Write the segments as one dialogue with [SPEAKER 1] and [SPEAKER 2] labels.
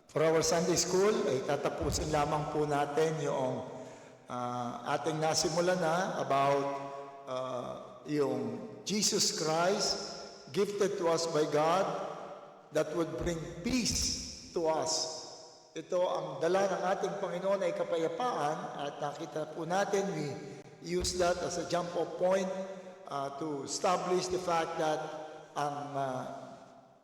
[SPEAKER 1] For our Sunday School, ay tatapusin lamang po natin yung ating nasimula na about yung Jesus Christ gifted to us by God that would bring peace to us. Ito ang dala ng ating Panginoon ay kapayapaan, at nakita po natin, we use that as a jump-off point to establish the fact that ang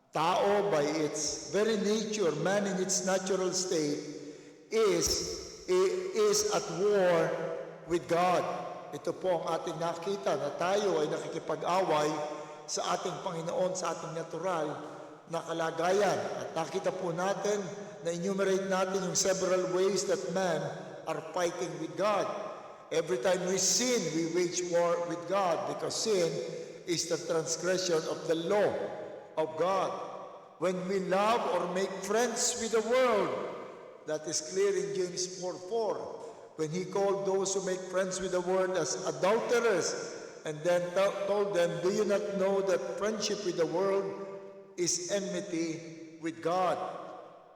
[SPEAKER 1] tao by its very nature, man in its natural state, is at war with God. Ito po ang ating nakita na tayo ay nakikipag-away sa ating Panginoon, sa ating natural na kalagayan. At nakita po natin, na-enumerate natin yung several ways that man are fighting with God. Every time we sin, we wage war with God because sin is the transgression of the law of God. When we love or make friends with the world, that is clear in James 4:4, when he called those who make friends with the world as adulterers, and then told them, do you not know that friendship with the world is enmity with God?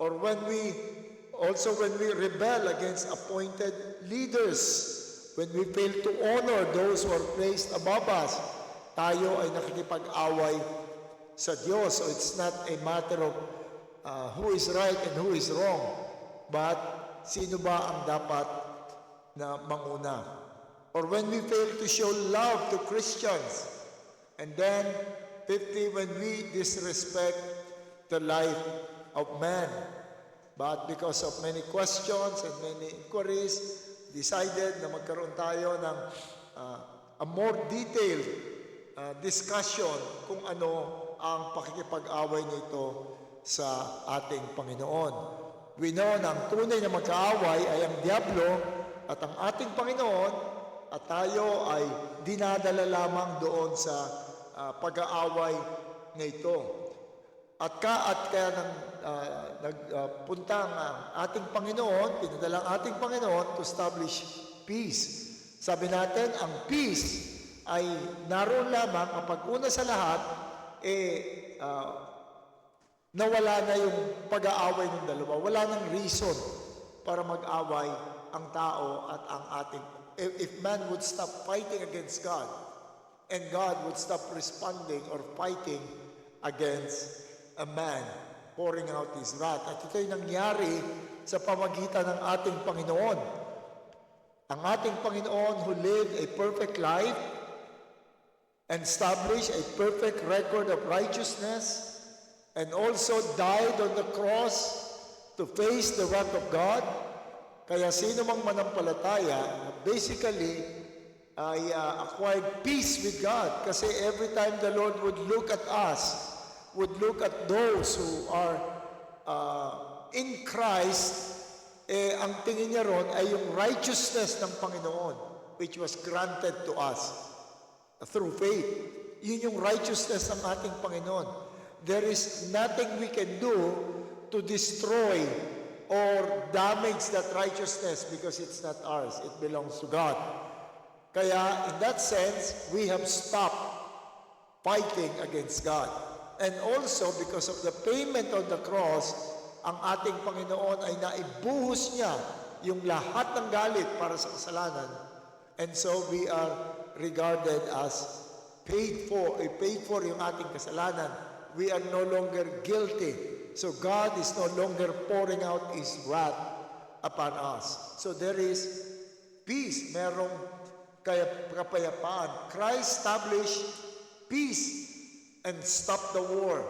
[SPEAKER 1] Or when we rebel against appointed leaders, when we fail to honor those who are placed above us, tayo ay nakikipag-away sa Diyos. So it's not a matter of who is right and who is wrong, but sino ba ang dapat na manguna. Or when we fail to show love to Christians, and then 50, when we disrespect the life of man, but because of many questions and many inquiries, decided na magkaroon tayo ng a more detailed discussion kung ano ang pakikipag-away nito sa ating Panginoon. We know na ang tunay na mag-aaway ay ang Diablo at ang ating Panginoon, at tayo ay dinadala lamang doon sa pag-aaway na ito. At kaya nagpunta ang ating Panginoon, pinadala ang ating Panginoon to establish peace. Sabi natin, ang peace ay naroon lamang kapag una sa lahat, nawala na yung pag-aaway ng dalawa. Wala nang reason para mag-away ang tao at ang ating. If man would stop fighting against God, and God would stop responding or fighting against a man pouring out his wrath. At ito'y nangyari sa pamagitan ng ating Panginoon. Ang ating Panginoon who lived a perfect life and established a perfect record of righteousness, and also died on the cross to face the wrath of God. Kaya sino mang manampalataya, basically, ay acquired peace with God. Kasi every time the Lord would look at us, would look at those who are in Christ, ang tingin niya ron ay yung righteousness ng Panginoon, which was granted to us through faith. Yun yung righteousness ng ating Panginoon. There is nothing we can do to destroy or damage that righteousness because it's not ours. It belongs to God. Kaya, in that sense, we have stopped fighting against God. And also, because of the payment on the cross, ang ating Panginoon ay naibuhos niya yung lahat ng galit para sa kasalanan. And so, we are regarded as paid for yung ating kasalanan. We are no longer guilty. So, God is no longer pouring out His wrath upon us. So, there is peace. Merong kapayapaan. Christ established peace and stopped the war.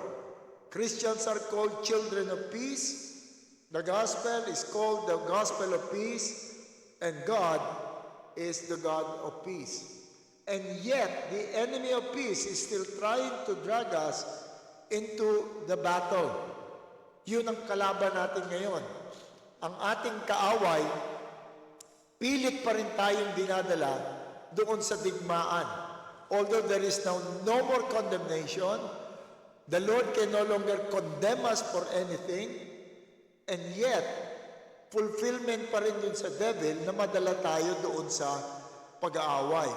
[SPEAKER 1] Christians are called children of peace. The gospel is called the gospel of peace, and God is the God of peace. And yet, the enemy of peace is still trying to drag us into the battle. Yun ang kalaban natin ngayon. Ang ating kaaway, pilit pa rin tayong dinadala doon sa digmaan. Although there is now no more condemnation, the Lord can no longer condemn us for anything, and yet, fulfillment pa rin dun sa devil na madala tayo doon sa pag-aaway.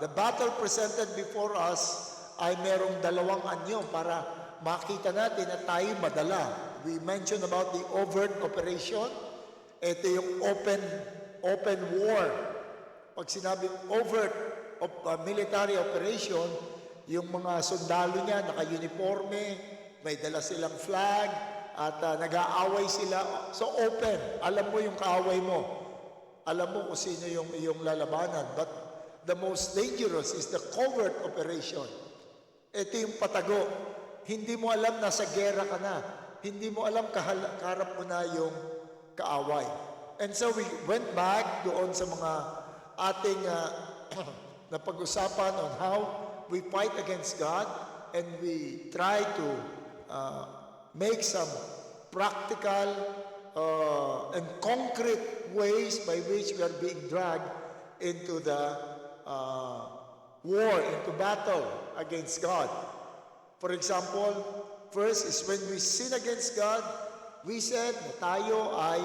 [SPEAKER 1] The battle presented before us ay merong dalawang anyo para makita natin na tayo madala. We mentioned about the overt operation. Ito yung open war. Pag sinabing overt military operation, yung mga sundalo niya, naka-uniforme, may dala silang flag, at nag-aaway sila. So open, alam mo yung kaaway mo. Alam mo kung sino yung iyong lalabanan. But the most dangerous is the covert operation. Ito yung patago. Hindi mo alam nasa gera ka na. Hindi mo alam kaharap mo na yung kaaway. And so we went back doon sa mga ating napag-usapan on how we fight against God, and we try to make some practical and concrete ways by which we are being dragged into the war, into battle against God. For example, first is when we sin against God, we said na tayo ay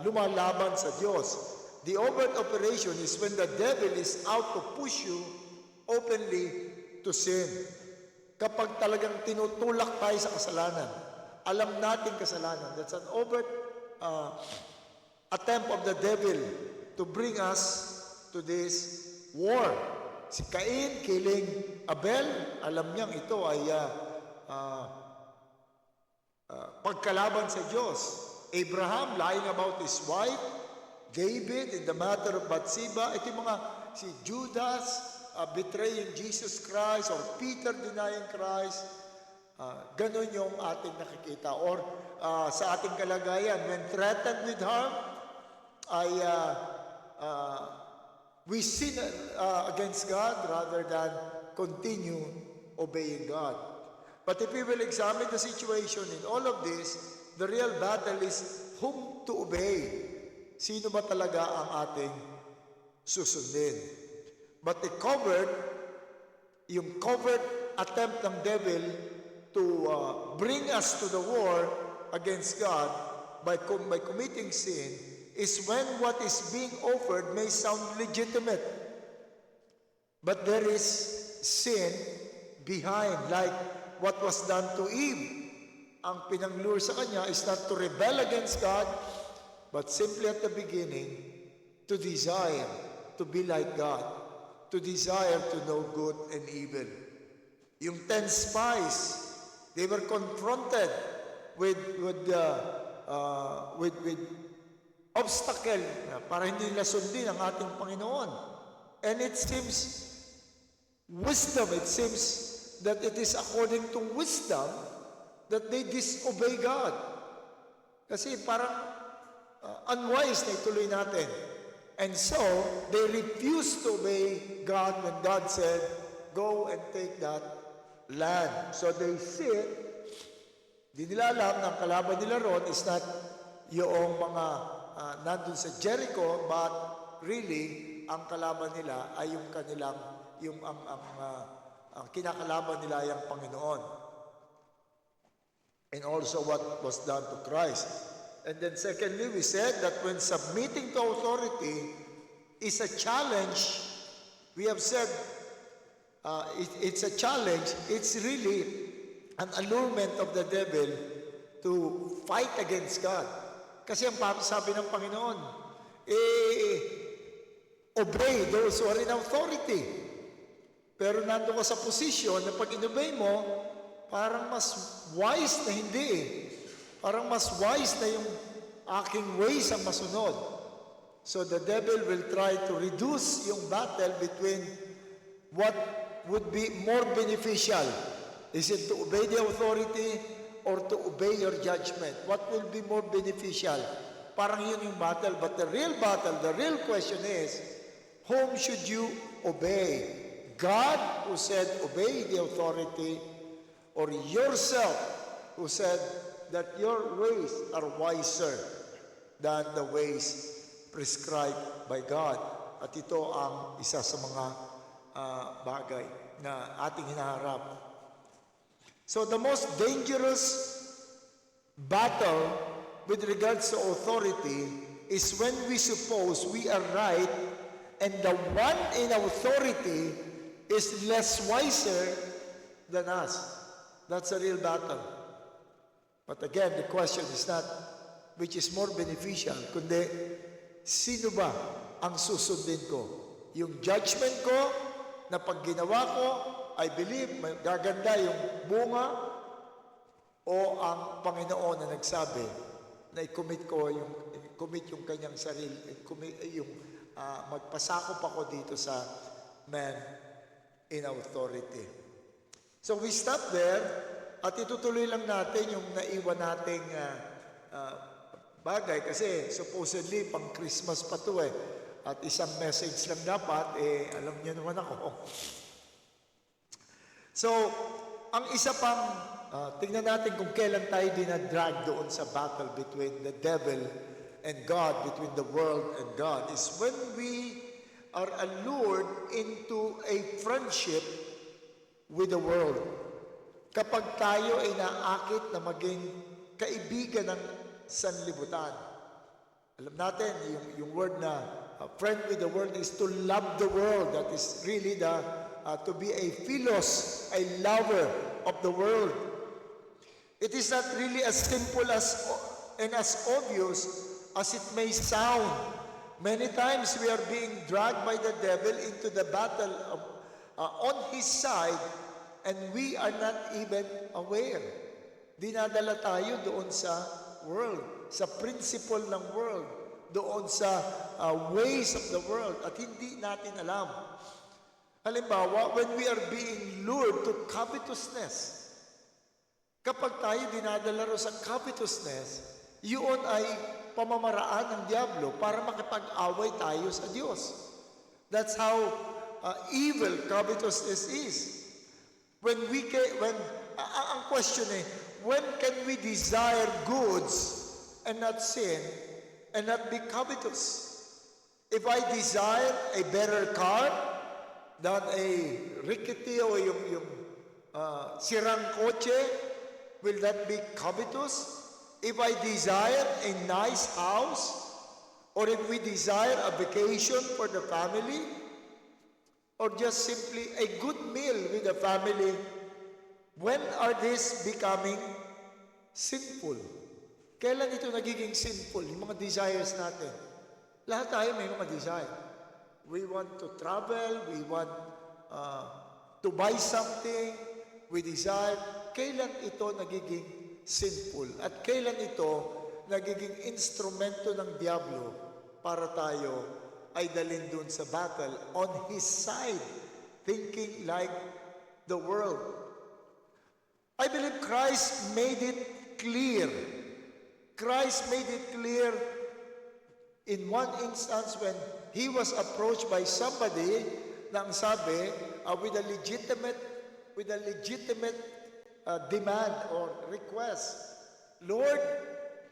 [SPEAKER 1] lumalaban sa Diyos. The overt operation is when the devil is out to push you openly to sin. Kapag talagang tinutulak tayo sa kasalanan, alam natin kasalanan. That's an overt attempt of the devil to bring us to this war. Si Cain killing Abel, alam niyang ito ay pagkalaban sa Diyos. Abraham lying about his wife, David in the matter of Bathsheba, ito yung mga si Judas betraying Jesus Christ, or Peter denying Christ. Ganun yung ating nakikita. Or sa ating kalagayan, when threatened with harm, we sin against God rather than continue obeying God. But if we will examine the situation in all of this, the real battle is whom to obey. Sino ba talaga ang ating susundin? But yung covert attempt ng devil to bring us to the war against God by committing sin is when what is being offered may sound legitimate. But there is sin behind, like what was done to Eve. Ang pinanglure sa kanya is not to rebel against God, but simply at the beginning, to desire to be like God, to desire to know good and evil. Yung 10 spies, they were confronted with obstacle para hindi nila sundin ang ating Panginoon. And it seems wisdom, it seems that it is according to wisdom that they disobey God. Kasi parang unwise na ituloy natin. And so, they refused to obey God when God said, go and take that land. So they sit, di nila alam na ang kalaban nila ron is not yung mga nandun sa Jericho, but really, ang kalaban nila ay yung kanilang, ang kinakalaban nila ay ang Panginoon. And also what was done to Christ. And then secondly, we said that when submitting to authority is a challenge, we have said it's a challenge, it's really an allurement of the devil to fight against God. Kasi ang sabi ng Panginoon, obey those who are in authority. Pero nando ka sa posisyon na pag inobey mo, parang mas wise na hindi eh. Parang mas wise na yung aking ways ang masunod. So the devil will try to reduce yung battle between what would be more beneficial. Is it to obey the authority or to obey your judgment? What will be more beneficial? Parang yun yung battle. But the real battle, the real question is, whom should you obey? God, who said, obey the authority, or yourself, who said that your ways are wiser than the ways prescribed by God. At ito ang isa sa mga bagay na ating hinaharap. So the most dangerous battle with regards to authority is when we suppose we are right and the one in authority is less wiser than us. That's a real battle. But again, the question is not which is more beneficial, kundi sino ba ang susundin ko? Yung judgment ko na pag ginawa ko, I believe, gaganda yung bunga, o ang Panginoon na nagsabi na i-commit yung kanyang sarili, magpasakop ako dito sa man in authority. So we stop there at itutuloy lang natin yung naiwan nating bagay kasi supposedly pang Christmas pa to at isang message lang dapat, alam niyo naman ako. So, ang isa pang tingnan natin kung kailan tayo dinadrag doon sa battle between the devil and God, between the world and God, is when we are allured into a friendship with the world. Kapag tayo ay naakit na maging kaibigan ng sanlibutan. Alam natin, yung word na friend with the world is to love the world. That is really to be a philos, a lover of the world. It is not really as simple as and as obvious as it may sound. Many times we are being dragged by the devil into the battle on his side and we are not even aware. Dinadala tayo doon sa world, sa principle ng world, doon sa ways of the world at hindi natin alam. Halimbawa, when we are being lured to covetousness, kapag tayo dinadala ro sa covetousness, yun ay pamamaraan ng Diablo para makipag-away tayo sa Diyos. That's how evil covetousness is. Ang question when can we desire goods and not sin and not be covetous? If I desire a better car than a rickety o yung sirang kotse, will that be covetous? If I desire a nice house, or if we desire a vacation for the family, or just simply a good meal with the family, when are these becoming sinful? Kailan ito nagiging sinful? Yung mga desires natin. Lahat tayo may mga desire. We want to travel, we want to buy something, we desire. Kailan ito nagiging sinful? At kailan ito nagiging instrumento ng Diablo para tayo ay dalhin dun sa battle on his side, thinking like the world? I believe Christ made it clear. Christ made it clear in one instance when he was approached by somebody na ang sabi with a legitimate demand or request, Lord,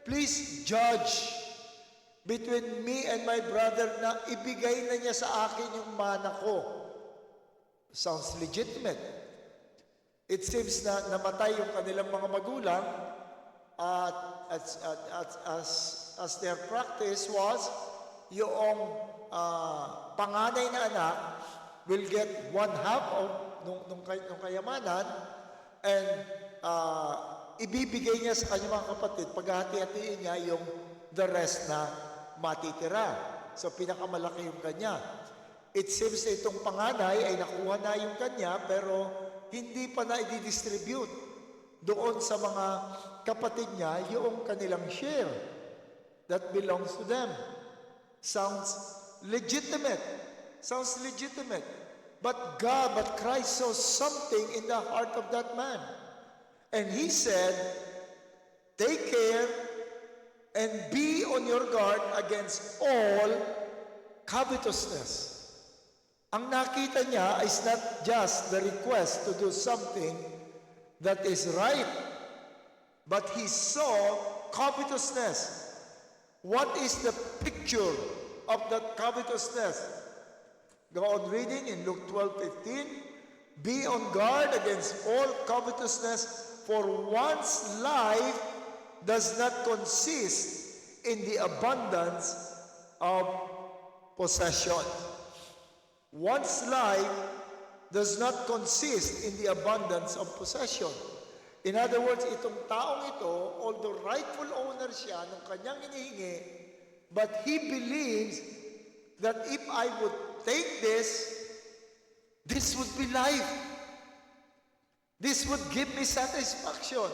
[SPEAKER 1] please judge between me and my brother na ibigay na niya sa akin yung mana ko. Sounds legitimate. It seems na namatay yung kanilang mga magulang at as their practice was, yung panganay na anak will get 1/2 of nung kayamanan and ibibigay niya sa kanyang mga kapatid, paghahati-hatiin niya yung the rest na matitira. So pinakamalaki yung kanya. It seems na itong panganay ay nakuha na yung kanya pero hindi pa na i-distribute doon sa mga kapatid niya yung kanilang share that belongs to them. Sounds legitimate. But Christ saw something in the heart of that man. And he said, take care and be on your guard against all covetousness. Ang nakita niya is not just the request to do something that is right, but he saw covetousness. What is the picture of that covetousness? Go on reading in Luke 12:15. Be on guard against all covetousness, for one's life does not consist in the abundance of possession. One's life does not consist in the abundance of possession. In other words, itong taong ito, although rightful owner siya ng kanyang hinihingi, but he believes that if I would take this would be life. This would give me satisfaction.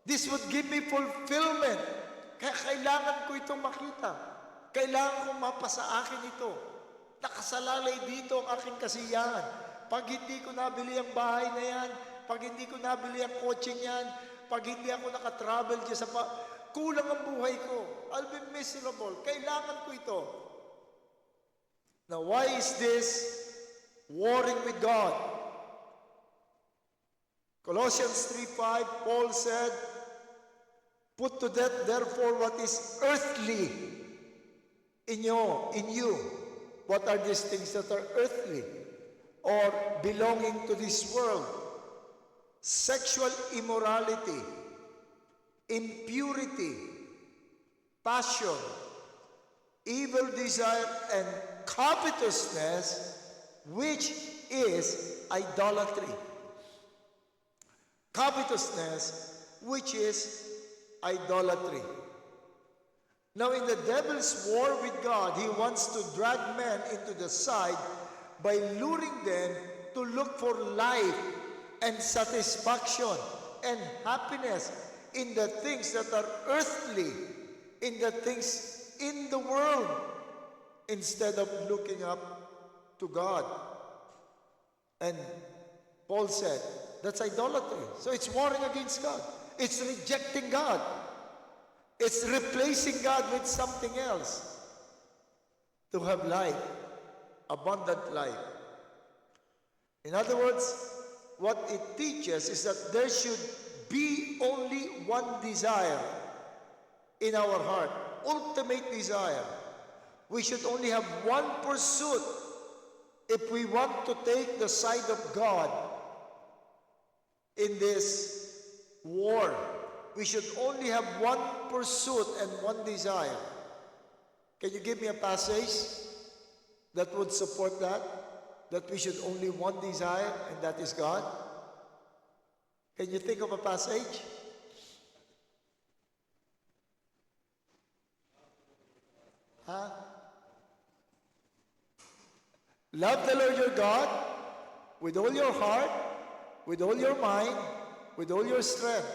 [SPEAKER 1] This would give me fulfillment. Kaya kailangan ko itong makita. Kailangan kong mapasa akin ito. Nakasalalay dito ang aking kasiyahan. Pag hindi ko nabili ang bahay na yan, pag hindi ko nabili ang coaching yan, pag hindi ako nakatravel dyan kulang ang buhay ko. I'll be miserable. Kailangan ko ito. Now, why is this warring with God? Colossians 3:5, Paul said, put to death therefore what is earthly in you. What are these things that are earthly or belonging to this world? Sexual immorality, impurity, passion, evil desire, and covetousness, which is idolatry. Covetousness, which is idolatry. Now, in the devil's war with God, he wants to drag men into the side by luring them to look for life and satisfaction and happiness in the things that are earthly, in the things in the world, instead of looking up to God. And Paul said, that's idolatry. So it's warring against God. It's rejecting God. It's replacing God with something else to have life, abundant life. In other words, what it teaches is that there should be only one desire in our heart, ultimate desire. We should only have one pursuit if we want to take the side of God in this war. We should only have one pursuit and one desire. Can you give me a passage that would support that? That we should only one desire, and that is God? Can you think of a passage? Huh? Love the Lord your God with all your heart, with all your mind, with all your strength.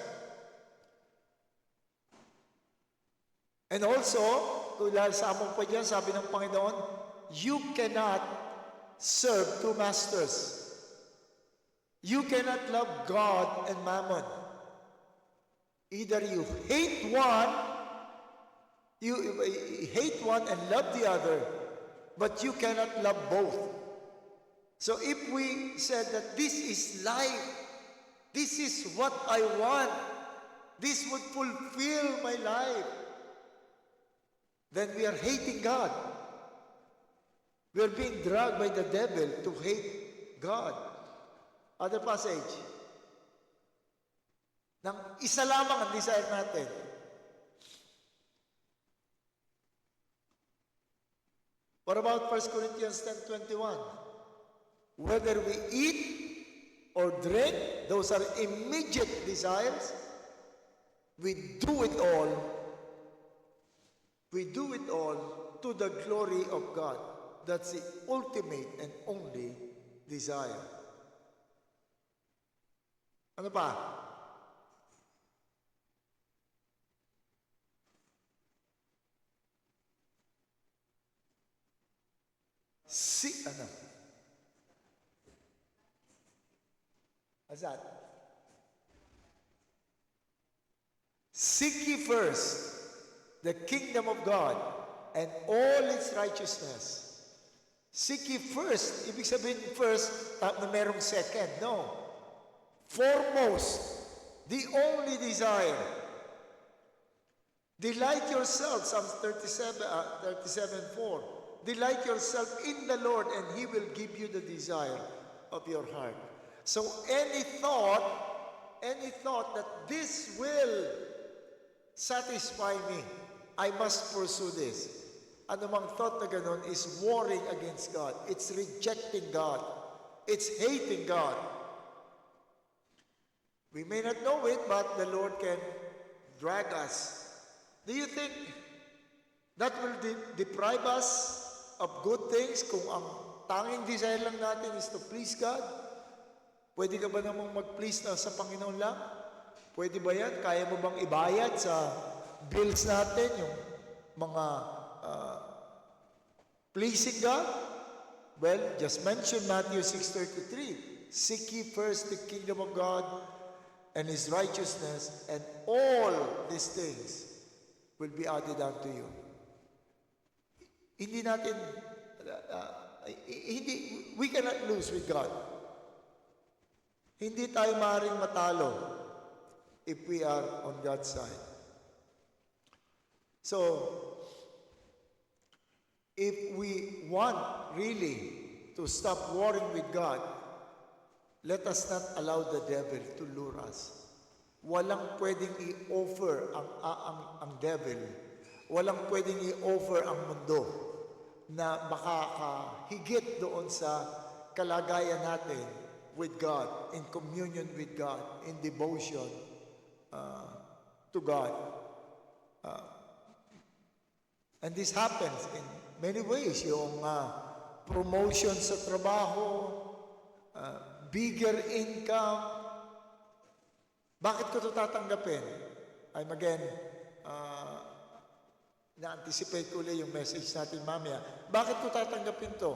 [SPEAKER 1] And also, kung lasama pa dyan, sabi ng Panginoon, you cannot serve two masters. You cannot love God and mammon. Either you hate one and love the other, but you cannot love both. So if we said that this is life, this is what I want, this would fulfill my life, then we are hating God. We are being dragged by the devil to hate God. Other passage. Nang isa lamang ang desire natin. What about 1 Corinthians 10:21? Whether we eat or drink, those are immediate desires. We do it all to the glory of God. That's the ultimate and only desire. Ano pa? What's that? Seek ye first the kingdom of God and all its righteousness. Seek ye first. Ibig sabihin first, na merong second. No. Foremost, the only desire. Delight yourself, Psalms 37:4. Delight yourself in the Lord and He will give you the desire of your heart. So any thought that this will satisfy me, I must pursue this. Anumang thought na ganun is warring against God. It's rejecting God. It's hating God. We may not know it, but the Lord can drag us. Do you think that will deprive us of good things kung ang tanging desire lang natin is to please God? Pwede ka ba namang mag-please na sa Panginoon lang? Pwede ba yan? Kaya mo bang ibayad sa bills natin, yung mga pleasing God? Well, just mention Matthew 6:33. Seek ye first the kingdom of God and His righteousness, and all these things will be added unto you. Hindi natin, we cannot lose with God. Hindi tayo maaaring matalo if we are on God's side. So, if we want really to stop warring with God, let us not allow the devil to lure us. Walang pwedeng i-offer ang devil. Walang pwedeng i-offer ang mundo na makakahigit doon sa kalagayan natin with God, in communion with God, in devotion to God. And this happens in many ways. Yung promotion sa trabaho, bigger income. Bakit ko ito tatanggapin? I'm again, na-anticipate ko ulit yung message natin mamaya. Bakit ko tatanggapin to?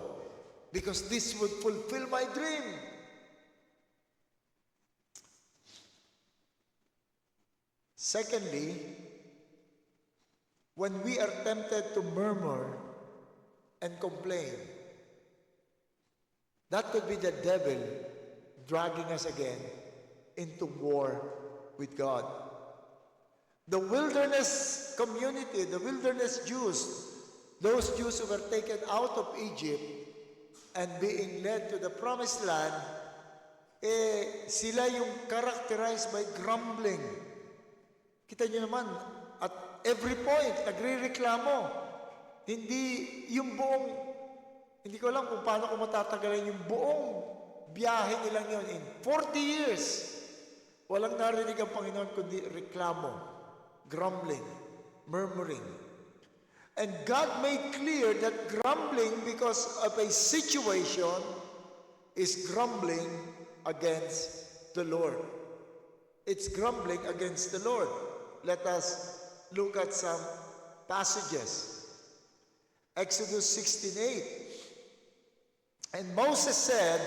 [SPEAKER 1] Because this would fulfill my dream. Secondly, when we are tempted to murmur and complain, that could be the devil dragging us again into war with God. The wilderness community, the wilderness Jews, those Jews who were taken out of Egypt and being led to the promised land, sila yung characterized by grumbling. Kita nyo naman, at every point, nagre-reklamo. Hindi yung buong, hindi ko alam kung paano ko matatagalan yung buong biyahe nilang yun in 40 years. Walang narinig ang Panginoon kundi reklamo, grumbling, murmuring. And God made clear that grumbling because of a situation is grumbling against the Lord. It's grumbling against the Lord. Let us look at some passages. Exodus 16:8. And Moses said,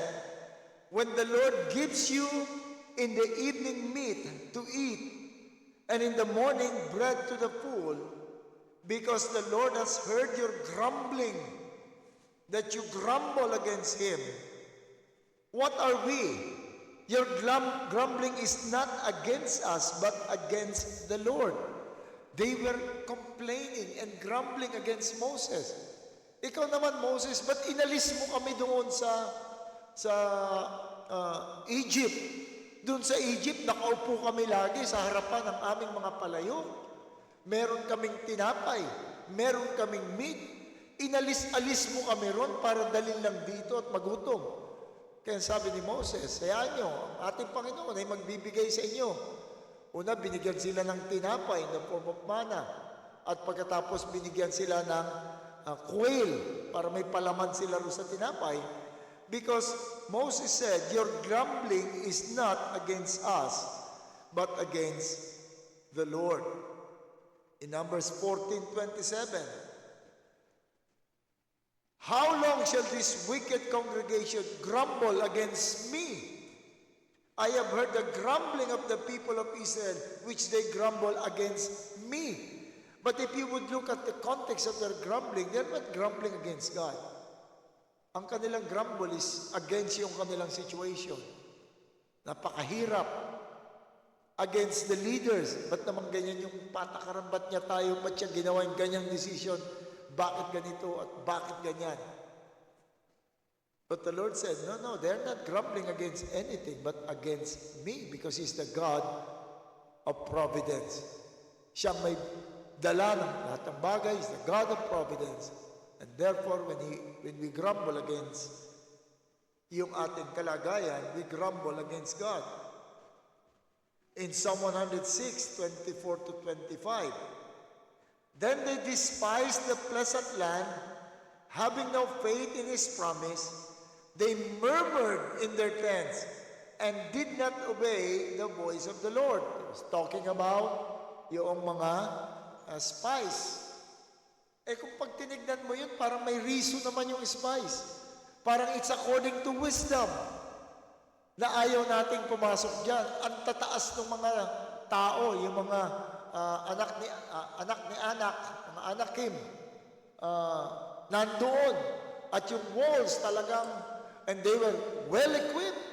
[SPEAKER 1] when the Lord gives you in the evening meat to eat, and in the morning bread to the full, because the Lord has heard your grumbling, that you grumble against Him. What are we? Your grumbling is not against us, but against the Lord. They were complaining and grumbling against Moses. Ikaw naman, Moses, ba't inalis mo kami doon sa Egypt? Doon sa Egypt, nakaupo kami lagi sa harapan ng aming mga palayok. Meron kaming tinapay, meron kaming meat. Inalis-alis mo kami ron para dalhin lang dito at magutom. Kaya sabi ni Moses, hayaan nyo, ang ating Panginoon ay magbibigay sa inyo. Una, binigyan sila ng tinapay in the form of manna. At pagkatapos binigyan sila ng quail para may palaman sila ro sa tinapay. Because Moses said, your grumbling is not against us, but against the Lord. In Numbers 14:27, how long shall this wicked congregation grumble against me? I have heard the grumbling of the people of Israel, which they grumble against me. But if you would look at the context of their grumbling, they're not grumbling against God. Ang kanilang grumble is against yung kanilang situation. Napakahirap. Against the leaders. Ba't naman ganyan yung patakaran? Ba't niya tayo? Ba't siya ginawa yung ganyang decision? Bakit ganito at bakit ganyan? But the Lord said, no, they're not grumbling against anything but against me because He's the God of providence. Siya may dala ng lahat ng bagay. He's the God of providence. And therefore, when we grumble against yung ating kalagayan, we grumble against God. in Psalm 106, 24 to 25. Then they despised the pleasant land, having no faith in his promise. They murmured in their tents and did not obey the voice of the Lord. He was talking about yung mga spies. Kung pag tinignan mo yun, parang may reason naman yung spies. Parang it's according to wisdom na ayaw nating pumasok dyan. Ang tataas ng mga tao, yung mga anak ni Anak, mga Anakim, nandoon. At yung walls talagang, and they were well equipped.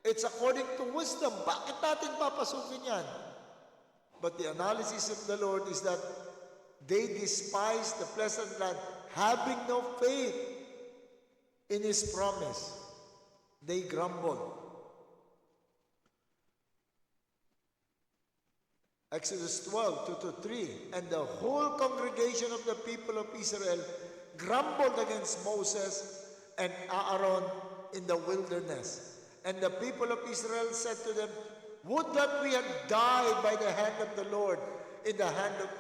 [SPEAKER 1] It's according to wisdom. Bakit natin papasukin yan? But the analysis of the Lord is that they despise the pleasant land, having no faith in his promise. They grumble. Exodus 12, 2 to 3. And the whole congregation of the people of Israel grumbled against Moses and Aaron in the wilderness. And the people of Israel said to them, would that we had died by the hand of the Lord in the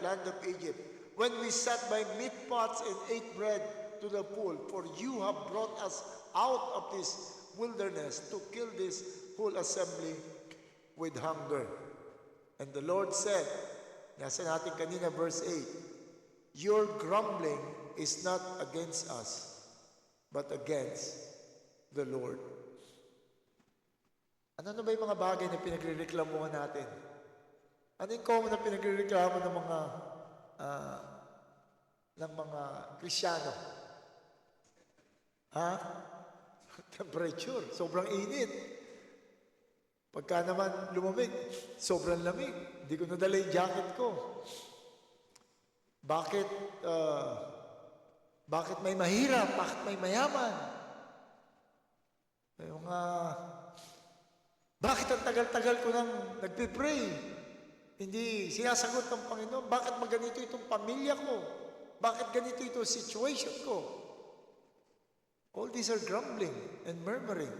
[SPEAKER 1] land of Egypt, when we sat by meat pots and ate bread to the full, for you have brought us out of this wilderness to kill this whole assembly with hunger. And the Lord said, nasa natin kanina verse 8, your grumbling is not against us, but against the Lord. Ano na ba yung mga bagay na pinagrereklamuhan natin? Ano yung common na pinagrereklamo ng mga Kristiyano? Temperature, sobrang init. Pagka naman lumamig, sobrang lamig. Hindi ko nadala yung jacket ko. Bakit may mahirap? Bakit may mayaman? Bakit ang tagal-tagal ko nang nagpipray? Hindi sinasagot ng Panginoon. Bakit maganito itong pamilya ko? Bakit ganito itong situation ko? All these are grumbling and murmuring.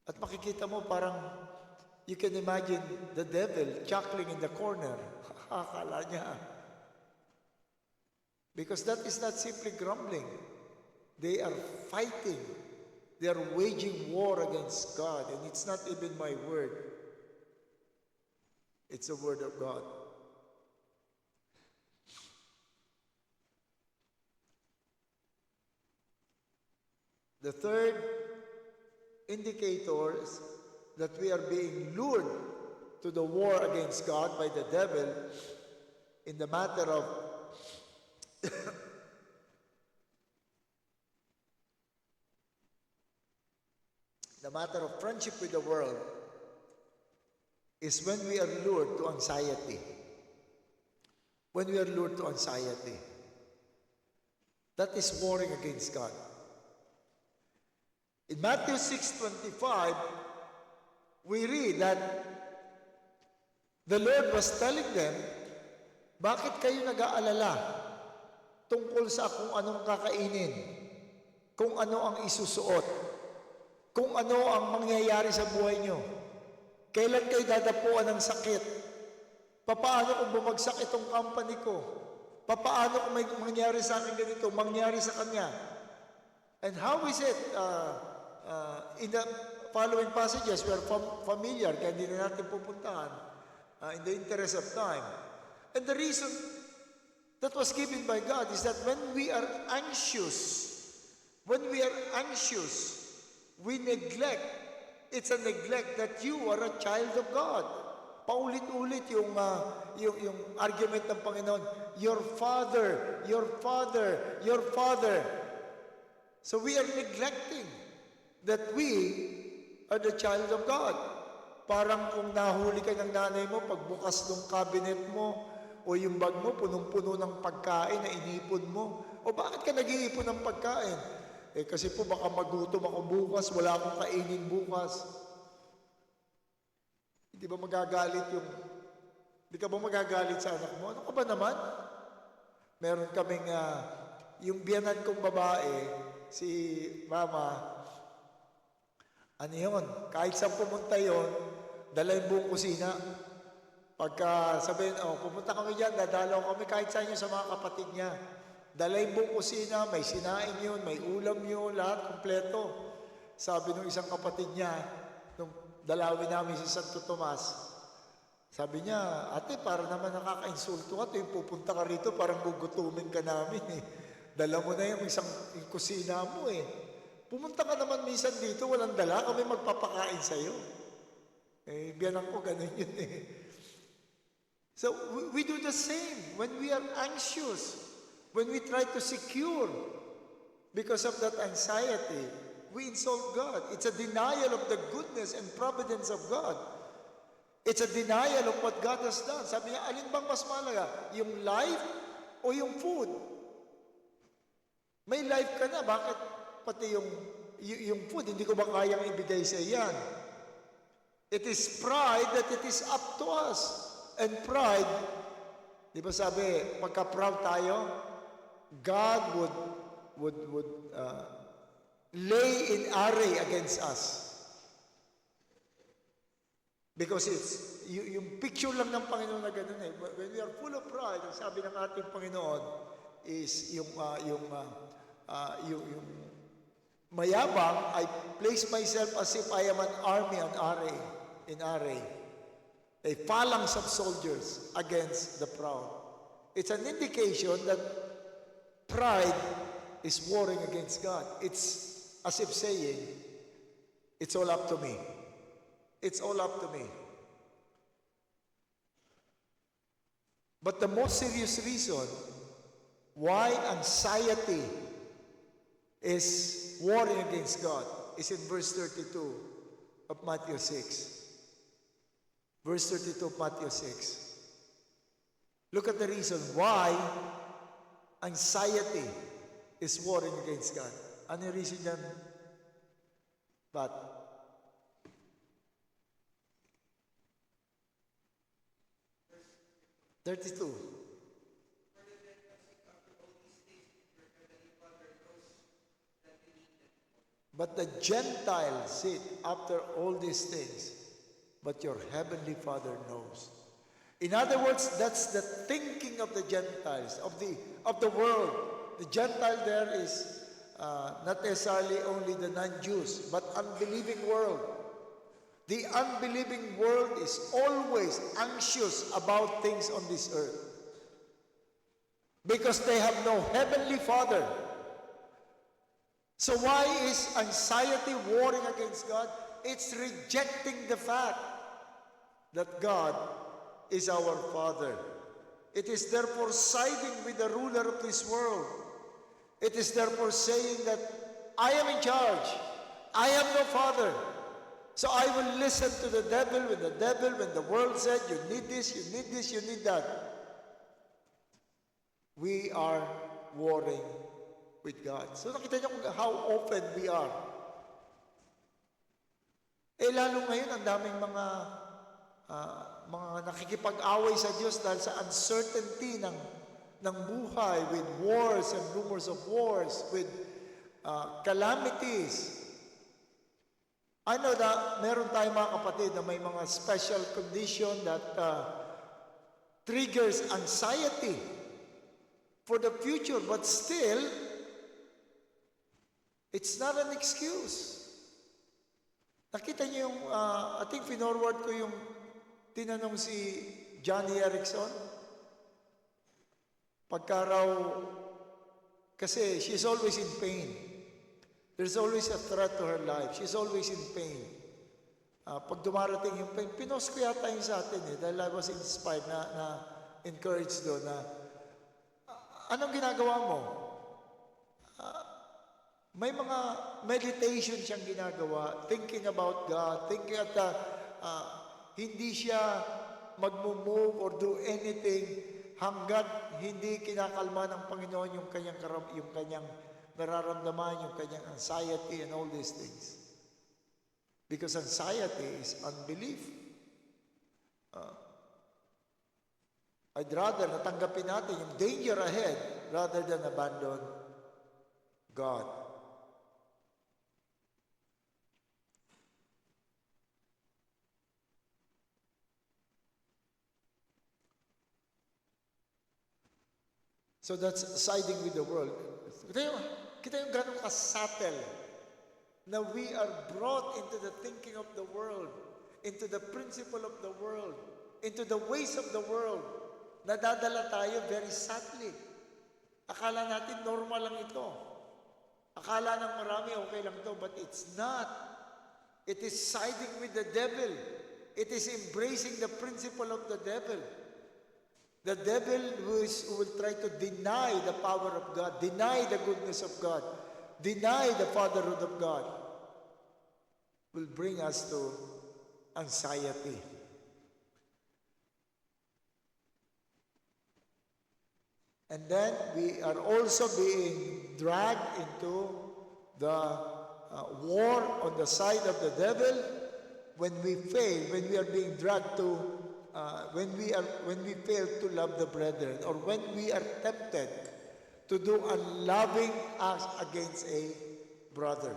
[SPEAKER 1] At makikita mo parang, you can imagine the devil chuckling in the corner. Akala niya. Because that is not simply grumbling. They are fighting. They are waging war against God. And it's not even my word. It's the word of God. The third indicator is that we are being lured to the war against God by the devil in the matter of the matter of friendship with the world is when we are lured to anxiety. When we are lured to anxiety. That is warring against God. In Matthew 6:25, we read that the Lord was telling them, bakit kayo nag-aalala tungkol sa kung anong kakainin, kung ano ang isusuot, kung ano ang mangyayari sa buhay nyo, kailan kayo dadapuan ng sakit, papaano kung bumagsak itong company ko, papaano kung may mangyari sa akin ganito, mangyari sa kanya. And how is it? In the following passages, we are familiar, kaya hindi na natin pupuntahan in the interest of time. And the reason that was given by God is that when we are anxious, we neglect. It's a neglect that you are a child of God. Paulit-ulit yung argument ng Panginoon, your Father, your Father, your Father. So we are neglecting that we are the child of God. Parang kung nahuli ka ng nanay mo, pagbukas ng cabinet mo, o yung bag mo, punong-puno ng pagkain na inipon mo. O bakit ka nag-iipon ng pagkain? Kasi po baka magutom ako bukas, wala akong kainin bukas. Hindi ba magagalit sa anak mo? Ano ka ba naman? Meron kaming, yung biyanan kong babae, si Mama, ano yun, kahit saan pumunta yun, dala yung buong kusina. Pagka sabihin, pupunta kami dyan, dadalaw kami kahit saan yun sa mga kapatid niya. Dala yung buong kusina, may sinain yun, may ulam yun, lahat kompleto. Sabi nung isang kapatid niya, nung dalawin namin si Santo Tomas, sabi niya, ate, para naman nakaka-insulto ka, tuwing pupunta ka rito, parang gugutumin ka namin eh. Dala mo na yung yung kusina mo eh. Pumunta ka naman minsan dito, walang dala, kami magpapakain sa'yo. Eh, biyanan ko, ganun yun eh. So, we do the same when we are anxious. When we try to secure because of that anxiety, we insult God. It's a denial of the goodness and providence of God. It's a denial of what God has done. Sabi niya, alin bang mas mahalaga? Yung life o yung food? May life ka na, bakit pati yung food, hindi ko ba kayang ibigay sa iyan? It is pride that it is up to us. And pride, di ba sabi, pagka-proud tayo, God would lay in array against us. Because it's, yung picture lang ng Panginoon na gano'n eh. When we are full of pride, ang sabi ng ating Panginoon is yung mayabang, I place myself as if I am an army in array. A phalanx of soldiers against the proud. It's an indication that pride is warring against God. It's as if saying, it's all up to me. It's all up to me. But the most serious reason why anxiety is warring against God is in verse 32 of Matthew 6. Verse 32 of Matthew 6. Look at the reason why anxiety is warring against God. Ano yung reason yan? But 32. But the Gentiles seek after all these things, but your heavenly Father knows. In other words, that's the thinking of the Gentiles, of the world. The Gentile there is not necessarily only the non-Jews, but unbelieving world. The unbelieving world is always anxious about things on this earth because they have no heavenly Father. So why is anxiety warring against God? It's rejecting the fact that God is our Father. It is therefore siding with the ruler of this world. It is therefore saying that I am in charge. I have no Father. So I will listen to the devil when the world said, you need this, you need this, you need that. We are warring with God. So nakita niyo how often we are. Lalo ngayon, ang daming mga nakikipag-away sa Diyos dahil sa uncertainty ng buhay, with wars and rumors of wars, with calamities. I know that meron tayong mga kapatid na may mga special condition that triggers anxiety for the future, but still, it's not an excuse. Nakita niyo yung, I think finorward ko yung tinanong si Johnny Erickson. Pagka raw, kasi she's always in pain. There's always a threat to her life. She's always in pain. Pag dumarating yung pain, pinost ko yata yun sa atin dahil I was inspired na encouraged doon na, anong ginagawa mo? May mga meditation siyang ginagawa, thinking about God, thinking at hindi siya mag-move or do anything hanggat hindi kinakalma ng Panginoon yung kanyang nararamdaman, yung kanyang anxiety and all these things. Because anxiety is unbelief. I'd rather natanggapin natin yung danger ahead rather than abandon God. So that's siding with the world. Kita yung ganun ka-subtle na we are brought into the thinking of the world, into the principle of the world, into the ways of the world. Nadadala tayo very sadly. Akala natin normal lang ito. Akala ng marami okay lang ito, but it's not. It is siding with the devil. It is embracing the principle of the devil. The devil who will try to deny the power of God, deny the goodness of God, deny the fatherhood of God, will bring us to anxiety. And then we are also being dragged into the war on the side of the devil when we fail, when we are being dragged to, when we fail to love the brethren, or when we are tempted to do unloving acts against a brother.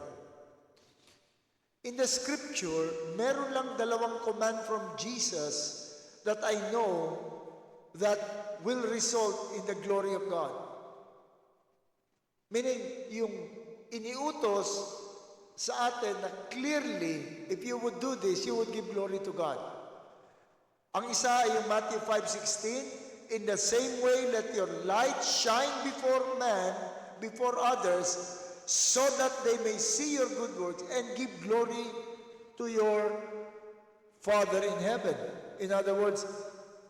[SPEAKER 1] In the scripture, meron lang dalawang command from Jesus that I know that will result in the glory of God. Meaning, yung iniutos sa atin na clearly, if you would do this, you would give glory to God. Ang isa ay yung Matthew 5:16, in the same way, let your light shine before men, before others, so that they may see your good works and give glory to your Father in heaven. In other words,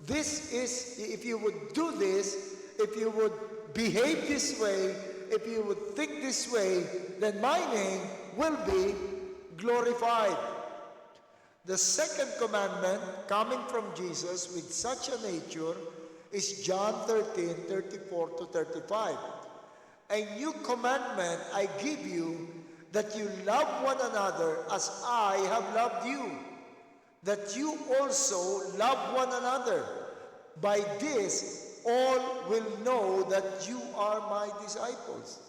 [SPEAKER 1] this is, if you would do this, if you would behave this way, if you would think this way, then my name will be glorified. The second commandment coming from Jesus with such a nature is John 13:34 to 35. A new commandment I give you, that you love one another as I have loved you, that you also love one another. By this, all will know that you are my disciples.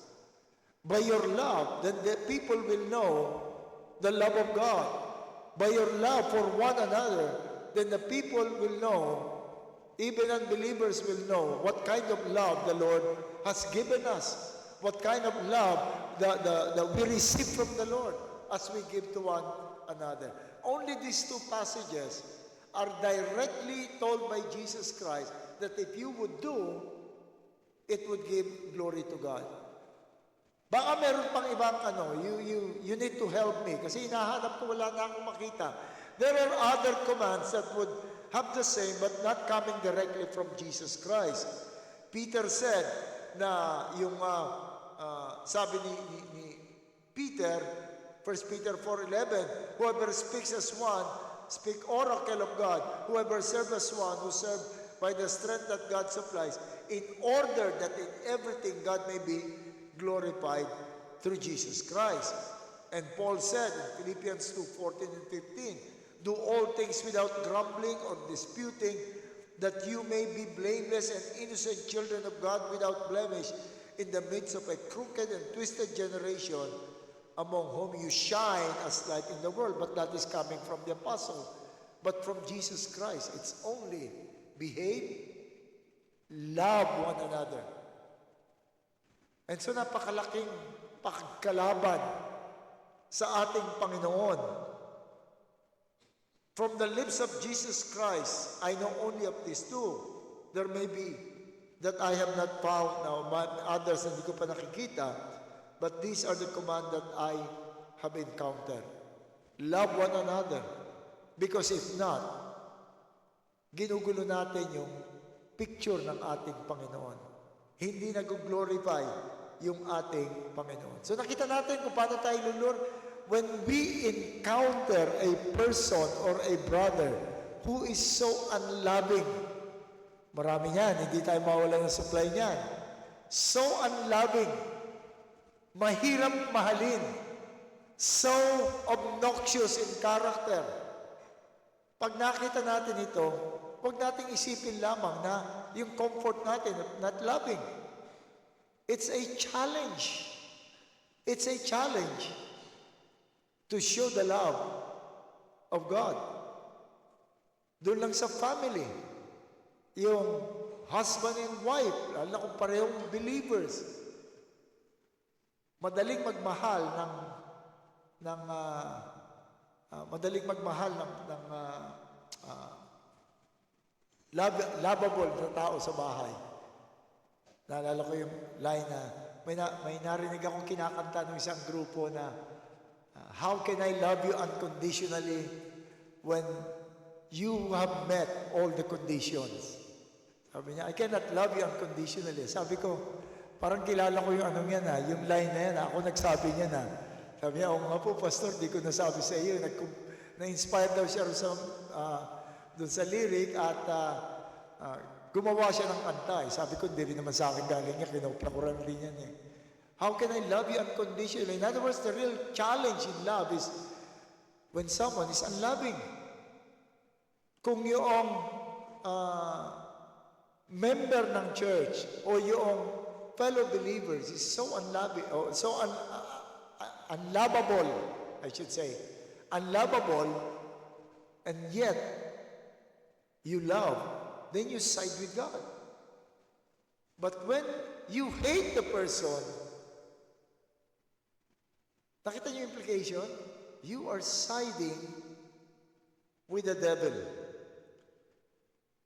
[SPEAKER 1] By your love, then the people will know the love of God. By your love for one another, then the people will know, even unbelievers will know what kind of love the Lord has given us, what kind of love that we receive from the Lord as we give to one another. Only these two passages are directly told by Jesus Christ that if you would do, it would give glory to God. Baka meron pang ibang you need to help me kasi hinahanap ko, wala na akong makita. There are other commands that would have the same but not coming directly from Jesus Christ. Peter said na yung sabi ni Peter, 1 Peter 4:11, whoever speaks as one, speak oracle of God. Whoever serves as one, who serve by the strength that God supplies, in order that in everything God may be glorified through Jesus Christ. And Paul said in Philippians 2:14 and 15, do all things without grumbling or disputing, that you may be blameless and innocent children of God without blemish in the midst of a crooked and twisted generation, among whom you shine as light in the world. But that is coming from the apostle, but from Jesus Christ. It's only behave, love one another. And so napakalaking pagkalaban sa ating Panginoon. From the lips of Jesus Christ, I know only of these two. There may be that I have not found now, others na hindi ko pa nakikita, but these are the command that I have encountered. Love one another. Because if not, ginugulo natin yung picture ng ating Panginoon. Hindi nag-glorify yung ating Panginoon. So nakita natin kung paano tayo lulur. When we encounter a person or a brother who is so unloving, marami niyan, hindi tayo mawala ng supply niyan. So unloving, mahirap mahalin, so obnoxious in character. Pag nakita natin ito, huwag nating isipin lamang na yung comfort natin, not loving. It's a challenge. It's a challenge to show the love of God. Doon lang sa family. yung husband and wife, lalo na kung parehong believers, madaling magmahal ng lovable na tao sa bahay. Naalala ko yung line na may narinig akong kinakanta ng isang grupo na how can I love you unconditionally when you have met all the conditions? Sabi niya, I cannot love you unconditionally. Sabi ko, parang kilala ko yung anong yan yung line na yan, ako nagsabi niya na. Sabi niya, nga po, Pastor, di ko nasabi sa iyo. Na-inspire daw siya doon sa lyric at gumawa siya ng kanta. Sabi ko, hindi rin naman sa akin galing niya, kinopla ko rin yan eh. How can I love you unconditionally? In other words, the real challenge in love is when someone is unloving. Kung yung member ng church o yung fellow believers is so unloving, or so unlovable, I should say, unlovable, and yet you love, then you side with God. But when you hate the person, nakita niyo yung implication? You are siding with the devil.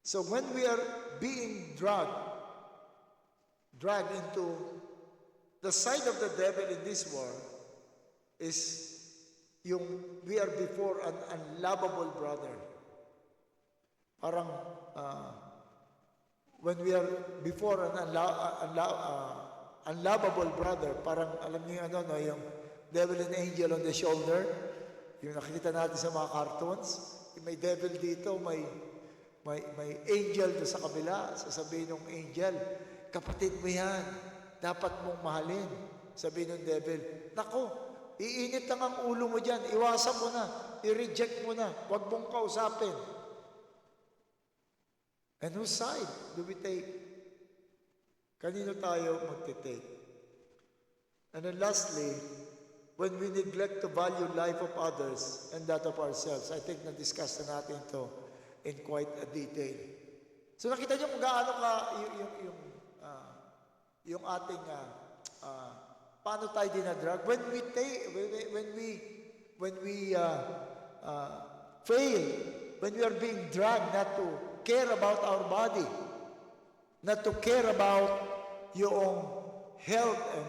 [SPEAKER 1] So when we are being dragged into the side of the devil in this war is we are before an unlovable brother. Parang when we are before an unlovable brother, parang alam niyo yung devil and angel on the shoulder, yung nakikita natin sa mga cartoons, may devil dito, may angel doon sa kabila. Sasabihin ng angel, kapatid mo yan, dapat mong mahalin. Sabihin ng devil, nako, iinit lang ang ulo mo dyan, iwasan mo na, i-reject mo na, huwag mong kausapin. And whose side do we take? Kanino tayo magtitake? And then lastly, when we neglect to value life of others and that of ourselves, I think na-discuss na natin ito in quite a detail. So nakita niyo kung gaano ka yung ating paano tayo dinadrag when we fail, when we are being dragged not to care about our body, not to care about yung health and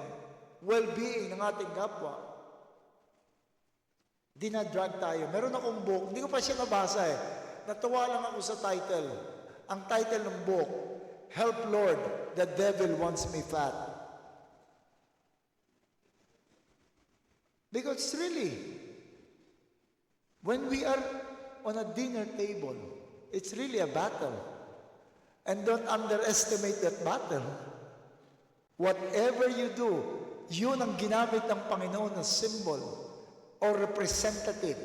[SPEAKER 1] well-being ng ating kapwa. Dinadrag tayo. Meron akong book, hindi ko pa siya nabasa eh. Natuwa lang ako sa title. Ang title ng book, Help Lord, the Devil Wants Me Fat. Because really, when we are on a dinner table, it's really a battle. And don't underestimate that battle. Whatever you do, yun ang ginamit ng Panginoon na symbol or representative.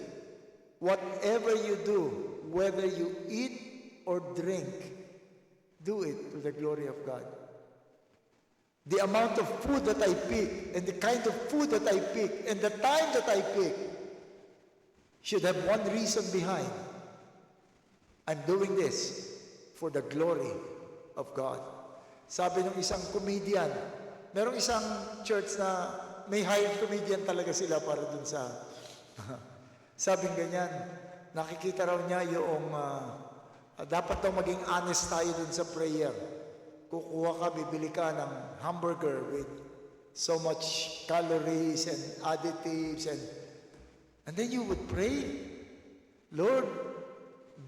[SPEAKER 1] Whatever you do, whether you eat or drink, do it to the glory of God. The amount of food that I pick and the kind of food that I pick and the time that I pick should have one reason behind. I'm doing this for the glory of God. Sabi ng isang comedian, merong isang church na may hired comedian talaga sila para dun sa sabing ganyan, nakikita raw niya yung dapat daw maging honest tayo dun sa prayer. Kukuha ka, bibili ka ng hamburger with so much calories and additives and then you would pray, Lord,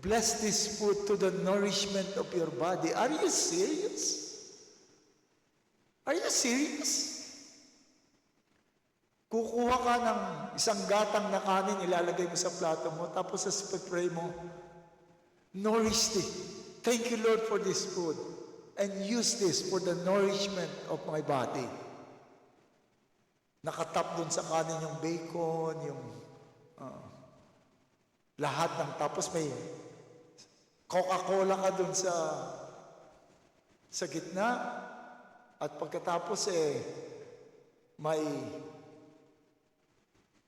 [SPEAKER 1] bless this food to the nourishment of your body. Are you serious? Are you serious? Kukuha ka ng isang gatang na kanin, ilalagay mo sa plato mo, tapos sa pray mo, nourish it. Thank you, Lord, for this food. And use this for the nourishment of my body. Nakatap dun sa kanin yung bacon, yung lahat ng tapos may Coca-Cola ka dun sa gitna. At pagkatapos may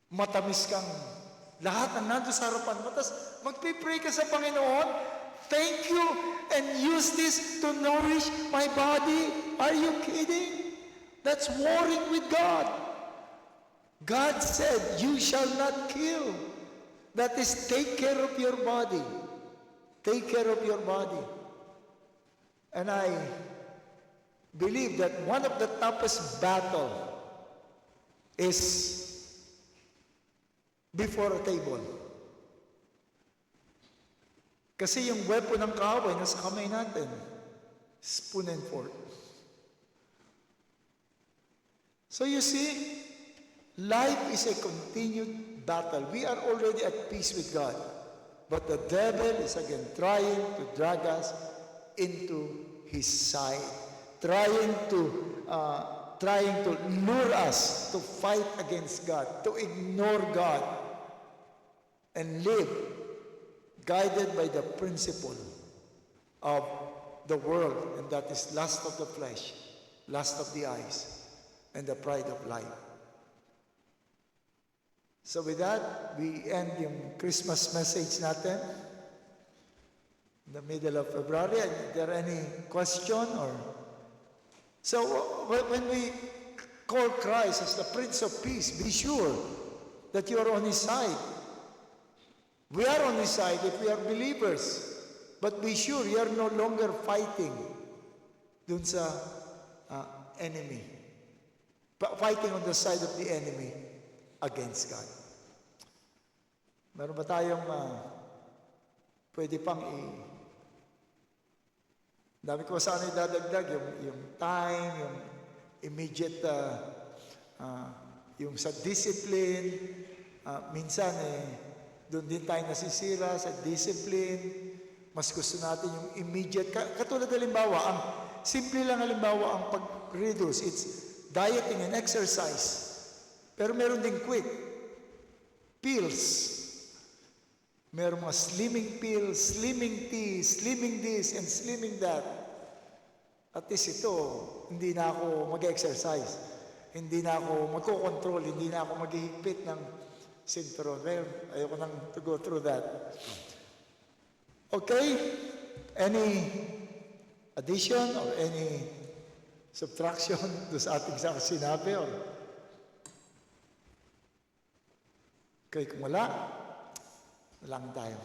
[SPEAKER 1] matamis kang lahat ng nandun sa harapan mo. Tapos magpipray ka sa Panginoon, thank you and use this to nourish my body? Are you kidding? That's warring with God. God said, you shall not kill. That is, take care of your body. Take care of your body. And I believe that one of the toughest battle is before a table. Kasi yung weapon ng kaaway nasa kamay natin, spoon and fork. So you see, life is a continued battle. We are already at peace with God. But the devil is again trying to drag us into his side. Trying to lure us to fight against God, to ignore God, and live guided by the principle of the world, and that is lust of the flesh, lust of the eyes, and the pride of life. So with that, we end yung Christmas message natin in the middle of February. Is there any question or... So when we call Christ as the Prince of Peace, be sure that you are on His side. We are on His side if we are believers. But be sure you are no longer fighting dun sa enemy. Fighting on the side of the enemy against God. Meron ba tayong pwede pang dami ko sana idadagdag, yung time, yung immediate, yung sa discipline. Minsan doon din tayo nasisira sa discipline. Mas gusto natin yung immediate. Katulad halimbawa, ang simple lang halimbawa ang pag-reduce. It's dieting and exercise. Pero meron din quick. Pills. Meron mga slimming pills, slimming tea, slimming this, and slimming that. At least ito, hindi na ako mag-exercise. Hindi na ako magko-control, hindi na ako maghihigpit ng sinturon. Well, ayoko nang to go through that. Okay? Any addition or any subtraction doon sa ating sinabi? Or... Okay, kung wala, lang tayo.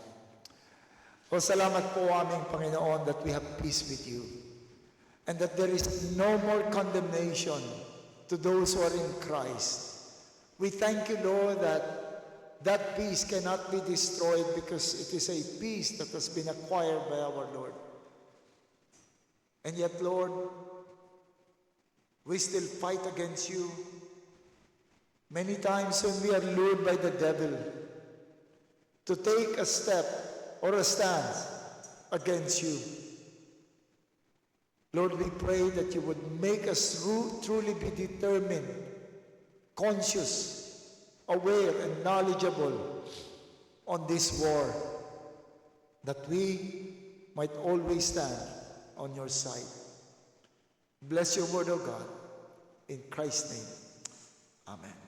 [SPEAKER 1] O salamat po aming Panginoon that we have peace with you and that there is no more condemnation to those who are in Christ. We thank you, Lord, that that peace cannot be destroyed because it is a peace that has been acquired by our Lord. And yet, Lord, we still fight against you. Many times when we are lured by the devil to take a step or a stance against you. Lord, we pray that you would make us truly be determined, conscious, aware, and knowledgeable on this war, that we might always stand on your side. Bless your word, O God, in Christ's name. Amen.